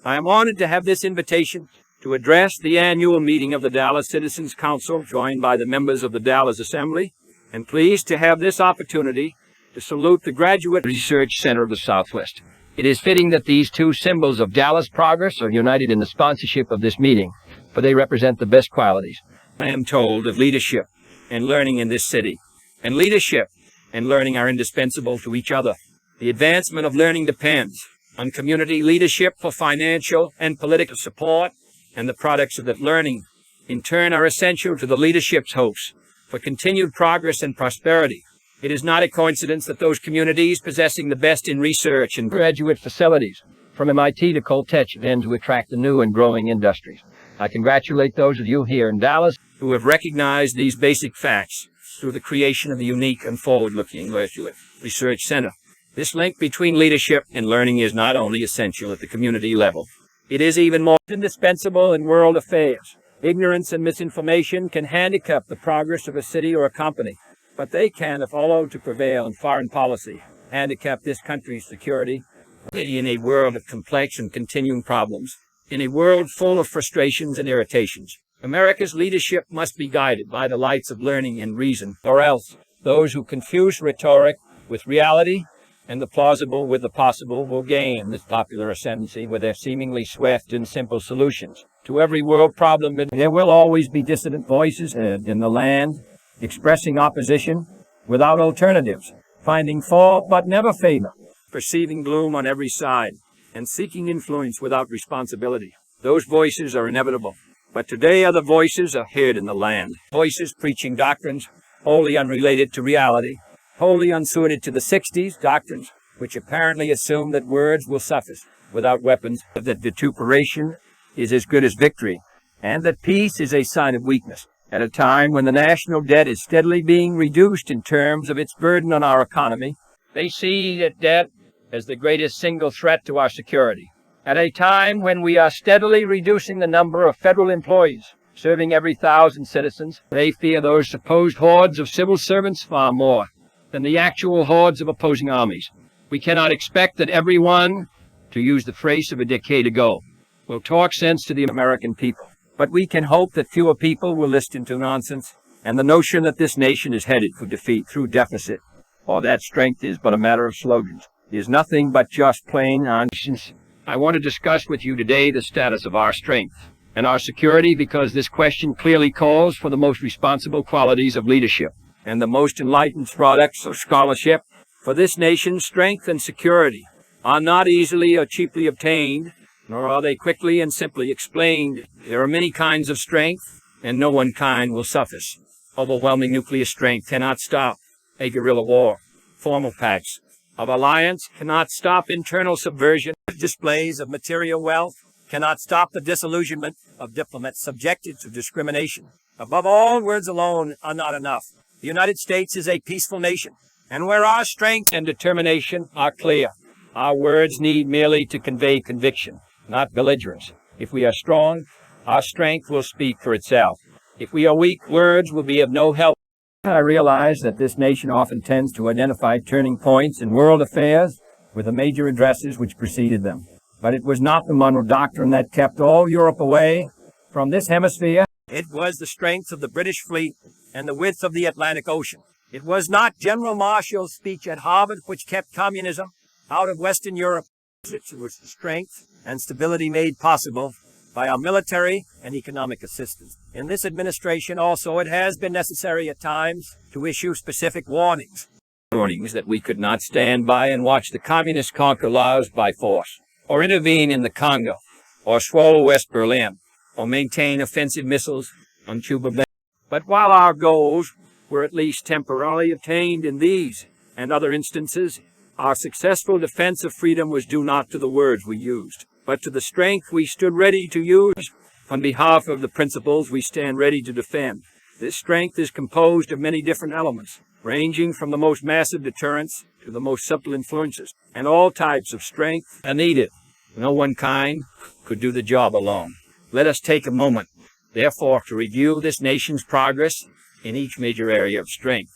I am honored to have this invitation to address the annual meeting of the Dallas Citizens Council, joined by the members of the Dallas Assembly, and pleased to have this opportunity to salute the Graduate Research Center of the Southwest. It is fitting that these two symbols of Dallas progress are united in the sponsorship of this meeting, for they represent the best qualities, I am told, of leadership and learning in this city. And leadership and learning are indispensable to each other. The advancement of learning depends on community leadership for financial and political support, and the products of that learning, in turn, are essential to the leadership's hopes for continued progress and prosperity. It is not a coincidence that those communities possessing the best in research and graduate facilities, from MIT to Caltech, tend to attract the new and growing industries. I congratulate those of you here in Dallas who have recognized these basic facts through the creation of a unique and forward-looking Graduate Research Center. This link between leadership and learning is not only essential at the community level, it is even more indispensable in world affairs. Ignorance and misinformation can handicap the progress of a city or a company, but they can, if allowed to prevail in foreign policy, handicap this country's security. In a world of complex and continuing problems, in a world full of frustrations and irritations, America's leadership must be guided by the lights of learning and reason, or else those who confuse rhetoric with reality and the plausible with the possible will gain this popular ascendancy with their seemingly swift and simple solutions to every world problem. But there will always be dissident voices in the land, expressing opposition without alternatives, finding fault but never favor, perceiving gloom on every side, and seeking influence without responsibility. Those voices are inevitable, but today other voices are heard in the land. Voices preaching doctrines wholly unrelated to reality, wholly unsuited to the 60s, doctrines which apparently assume that words will suffice without weapons, that vituperation is as good as victory, and that peace is a sign of weakness. At a time when the national debt is steadily being reduced in terms of its burden on our economy, they see that debt as the greatest single threat to our security. At a time when we are steadily reducing the number of federal employees serving every 1,000 citizens, they fear those supposed hordes of civil servants far more than the actual hordes of opposing armies. We cannot expect that everyone, to use the phrase of a decade ago, will talk sense to the American people. But we can hope that fewer people will listen to nonsense, and the notion that this nation is headed for defeat through deficit, or that strength is but a matter of slogans, is nothing but just plain nonsense. I want to discuss with you today the status of our strength and our security, because this question clearly calls for the most responsible qualities of leadership and the most enlightened products of scholarship. For this nation's strength and security are not easily or cheaply obtained, nor are they quickly and simply explained. There are many kinds of strength, and no one kind will suffice. Overwhelming nuclear strength cannot stop a guerrilla war. Formal pacts of alliance cannot stop internal subversion. Displays of material wealth cannot stop the disillusionment of diplomats subjected to discrimination. Above all, words alone are not enough. The United States is a peaceful nation, and where our strength and determination are clear, our words need merely to convey conviction, not belligerence. If we are strong, our strength will speak for itself. If we are weak, words will be of no help. I realize that this nation often tends to identify turning points in world affairs with the major addresses which preceded them. But it was not the Monroe Doctrine that kept all Europe away from this hemisphere. It was the strength of the British fleet and the width of the Atlantic Ocean. It was not General Marshall's speech at Harvard which kept communism out of Western Europe. It was the strength and stability made possible by our military and economic assistance. In this administration also, it has been necessary at times to issue specific warnings. Warnings that we could not stand by and watch the communists conquer Laos by force, or intervene in the Congo, or swallow West Berlin, or maintain offensive missiles on Cuba. But while our goals were at least temporarily attained in these and other instances, our successful defense of freedom was due not to the words we used, but to the strength we stood ready to use on behalf of the principles we stand ready to defend. This strength is composed of many different elements, ranging from the most massive deterrents to the most subtle influences, and all types of strength are needed. No one kind could do the job alone. Let us take a moment, therefore, to review this nation's progress in each major area of strength.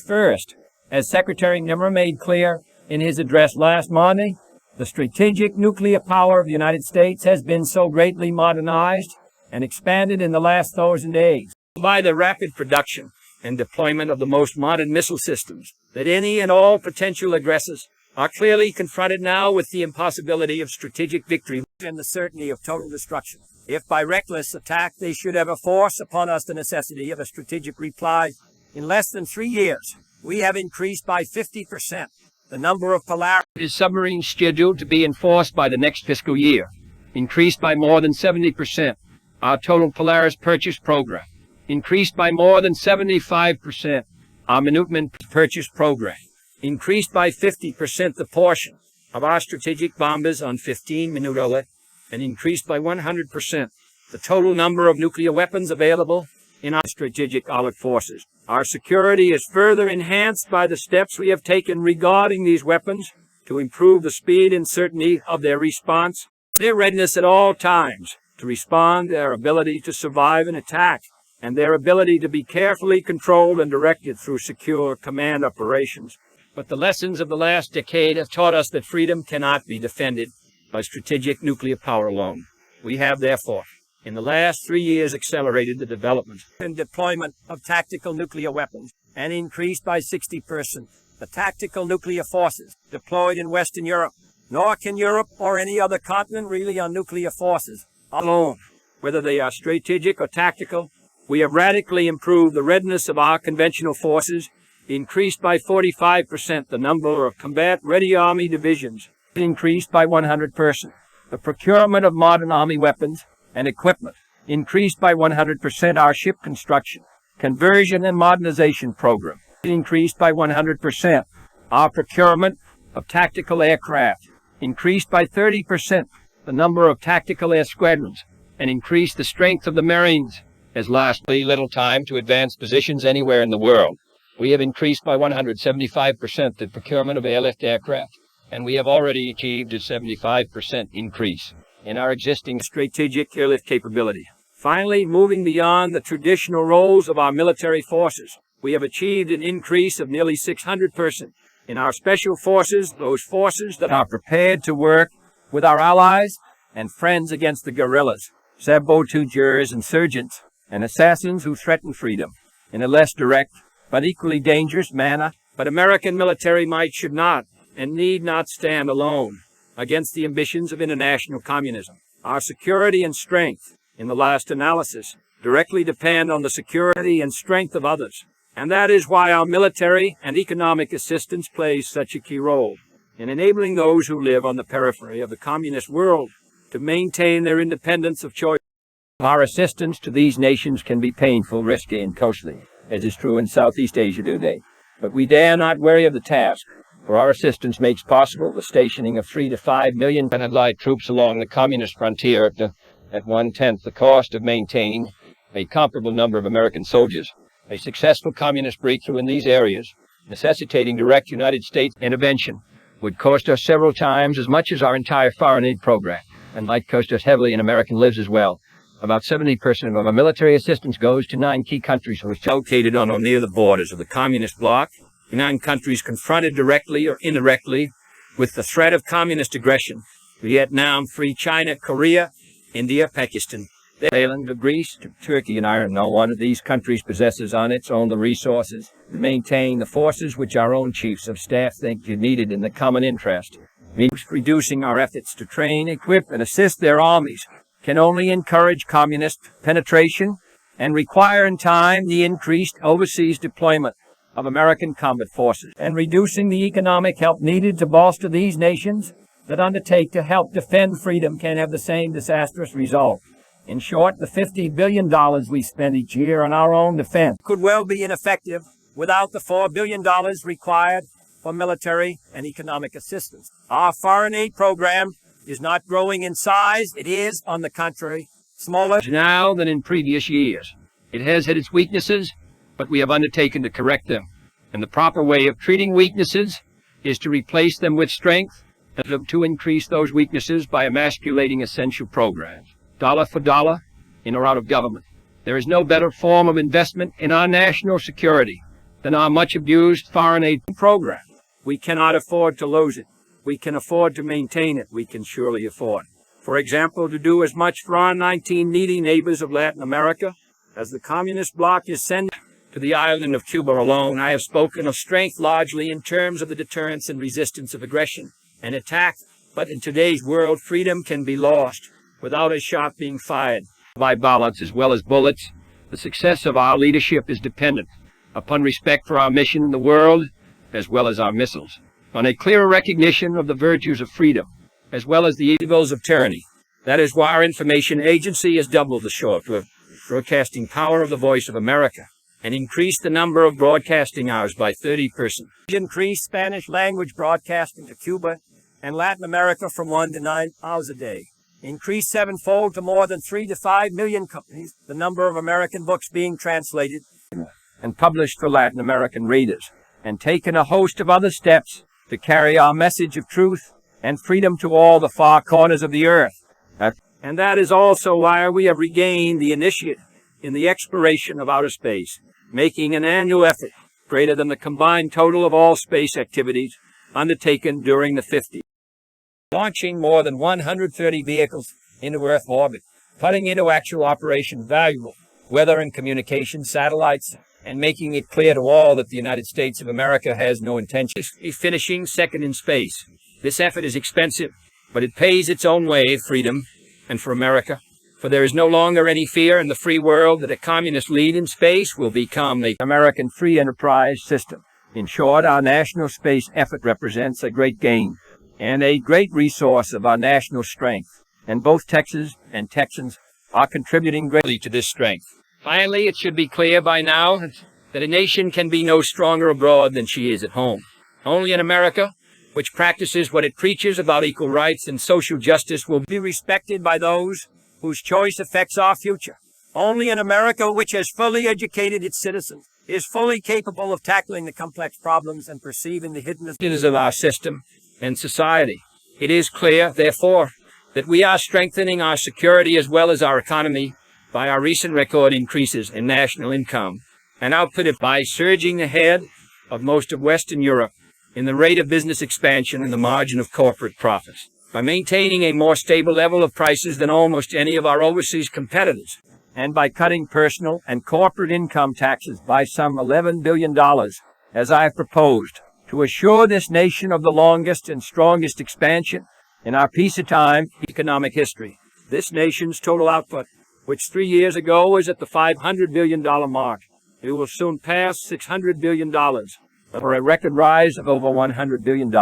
First, as Secretary Nimmer made clear in his address last Monday, The strategic nuclear power of the United States has been so greatly modernized and expanded in the last 1,000 days by the rapid production and deployment of the most modern missile systems that any and all potential aggressors are clearly confronted now with the impossibility of strategic victory and the certainty of total destruction. If by reckless attack they should ever force upon us the necessity of a strategic reply, in less than 3 years, we have increased by 50% the number of Polaris submarines scheduled to be enforced by the next fiscal year, increased by more than 70%. Our total Polaris purchase program, increased by more than 75%. Our Minuteman purchase program, increased by 50% the portion of our strategic bombers on 15 Minuteman, and increased by 100% the total number of nuclear weapons available in our strategic armed forces. Our security is further enhanced by the steps we have taken regarding these weapons to improve the speed and certainty of their response, their readiness at all times to respond, their ability to survive an attack, and their ability to be carefully controlled and directed through secure command operations. But the lessons of the last decade have taught us that freedom cannot be defended by strategic nuclear power alone. We have, therefore, in the last 3 years accelerated the development and deployment of tactical nuclear weapons and increased by 60% the tactical nuclear forces deployed in Western Europe. Nor can Europe or any other continent rely on nuclear forces alone. Whether they are strategic or tactical, we have radically improved the readiness of our conventional forces, increased by 45% the number of combat-ready Army divisions, increased by 100%. The procurement of modern Army weapons and equipment, increased by 100%. Our ship construction, conversion and modernization program, increased by 100%. Our procurement of tactical aircraft, increased by 30% the number of tactical air squadrons, and increased the strength of the Marines. As lastly, little time to advance positions anywhere in the world. We have increased by 175% the procurement of airlift aircraft, and we have already achieved a 75% increase in our existing strategic airlift capability. Finally, moving beyond the traditional roles of our military forces, we have achieved an increase of nearly 600% in our special forces, those forces that are prepared to work with our allies and friends against the guerrillas, saboteurs, insurgents, and assassins who threaten freedom in a less direct but equally dangerous manner. But American military might should not and need not stand alone against the ambitions of international communism. Our security and strength, in the last analysis, directly depend on the security and strength of others. And that is why our military and economic assistance plays such a key role in enabling those who live on the periphery of the communist world to maintain their independence of choice. Our assistance to these nations can be painful, risky, and costly, as is true in Southeast Asia today. But we dare not weary of the task, for our assistance makes possible the stationing of 3 to 5 million Allied troops along the communist frontier at 1/10 the cost of maintaining a comparable number of American soldiers. A successful communist breakthrough in these areas, necessitating direct United States intervention, would cost us several times as much as our entire foreign aid program, and might cost us heavily in American lives as well. About 70% of our military assistance goes to 9 key countries which are located on or near the borders of the communist bloc, 9 countries confronted directly or indirectly with the threat of communist aggression: Vietnam, Free China, Korea, India, Pakistan, Thailand, Greece, Turkey, and Iran. No one of these countries possesses on its own the resources to maintain the forces which our own chiefs of staff think are needed in the common interest. Reducing our efforts to train, equip, and assist their armies can only encourage communist penetration and require in time the increased overseas deployment of American combat forces, and reducing the economic help needed to bolster these nations that undertake to help defend freedom can have the same disastrous result. In short, the $50 billion we spend each year on our own defense could well be ineffective without the $4 billion required for military and economic assistance. Our foreign aid program is not growing in size. It is, on the contrary, smaller now than in previous years. It has had its weaknesses, but we have undertaken to correct them. And the proper way of treating weaknesses is to replace them with strength and to increase those weaknesses by emasculating essential programs. Dollar for dollar, in or out of government. There is no better form of investment in our national security than our much abused foreign aid program. We cannot afford to lose it. we can afford to maintain it, we can surely afford. For example, to do as much for our 19 needy neighbors of Latin America as the communist bloc is sending to the island of Cuba alone. I have spoken of strength largely in terms of the deterrence and resistance of aggression and attack, but in today's world, freedom can be lost without a shot being fired. By ballots as well as bullets, the success of our leadership is dependent upon respect for our mission in the world as well as our missiles, on a clearer recognition of the virtues of freedom as well as the evils of tyranny. That is why our information agency has doubled the short broadcasting power of the Voice of America and increased the number of broadcasting hours by 30%. Increased Spanish language broadcasting to Cuba and Latin America from 1 to 9 hours a day. Increased sevenfold to more than 3 to 5 million copies the number of American books being translated and published for Latin American readers, and taken a host of other steps to carry our message of truth and freedom to all the far corners of the earth. And that is also why we have regained the initiative in the exploration of outer space, making an annual effort greater than the combined total of all space activities undertaken during the 50s. Launching more than 130 vehicles into Earth orbit, putting into actual operation valuable weather and communication satellites, and making it clear to all that the United States of America has no intention of finishing second in space. This effort is expensive, but it pays its own way, freedom, and for America. For there is no longer any fear in the free world that a communist lead in space will become the American free enterprise system. In short, our national space effort represents a great gain and a great resource of our national strength, and both Texas and Texans are contributing greatly to this strength. Finally, it should be clear by now that a nation can be no stronger abroad than she is at home. Only in America, which practices what it preaches about equal rights and social justice, will be respected by those whose choice affects our future. Only in America, which has fully educated its citizens, is fully capable of tackling the complex problems and perceiving the hiddenness of our system and society. It is clear, therefore, that we are strengthening our security as well as our economy by our recent record increases in national income and output by surging ahead of most of Western Europe in the rate of business expansion and the margin of corporate profits, by maintaining a more stable level of prices than almost any of our overseas competitors, and by cutting personal and corporate income taxes by some $11 billion, as I have proposed, to assure this nation of the longest and strongest expansion in our peacetime economic history. This nation's total output, which 3 years ago was at the $500 billion mark, it will soon pass $600 billion, for a record rise of over $100 billion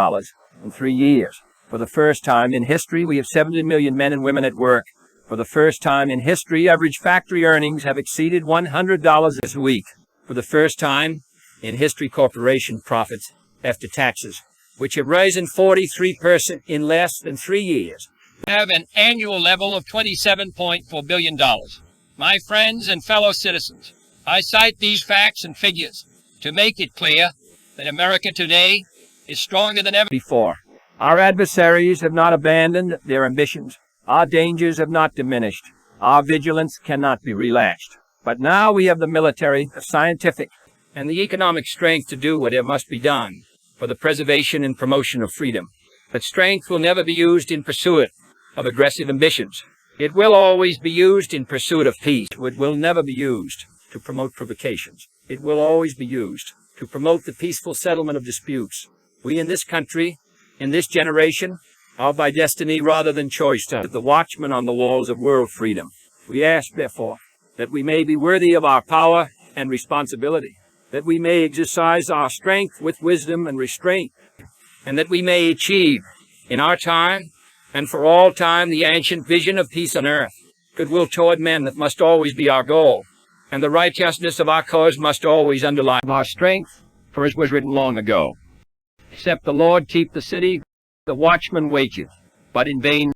in 3 years. For the first time in history, we have 70 million men and women at work. For the first time in history, average factory earnings have exceeded $100 this week. For the first time in history, corporation profits after taxes, which have risen 43% in less than 3 years, have an annual level of $27.4 billion. My friends and fellow citizens, I cite these facts and figures to make it clear that America today is stronger than ever before. Our adversaries have not abandoned their ambitions. Our dangers have not diminished. Our vigilance cannot be relaxed. But now we have the military, the scientific, and the economic strength to do whatever must be done for the preservation and promotion of freedom. But strength will never be used in pursuit of aggressive ambitions. It will always be used in pursuit of peace. It will never be used to promote provocations. It will always be used to promote the peaceful settlement of disputes. We in this country, in this generation, are by destiny rather than choice the watchmen on the walls of world freedom. We ask, therefore, that we may be worthy of our power and responsibility, that we may exercise our strength with wisdom and restraint, and that we may achieve, in our time and for all time, the ancient vision of peace on earth, goodwill toward men that must always be our goal, and the righteousness of our cause must always underlie our strength, for as was written long ago, except the Lord keep the city, the watchman waketh, but in vain.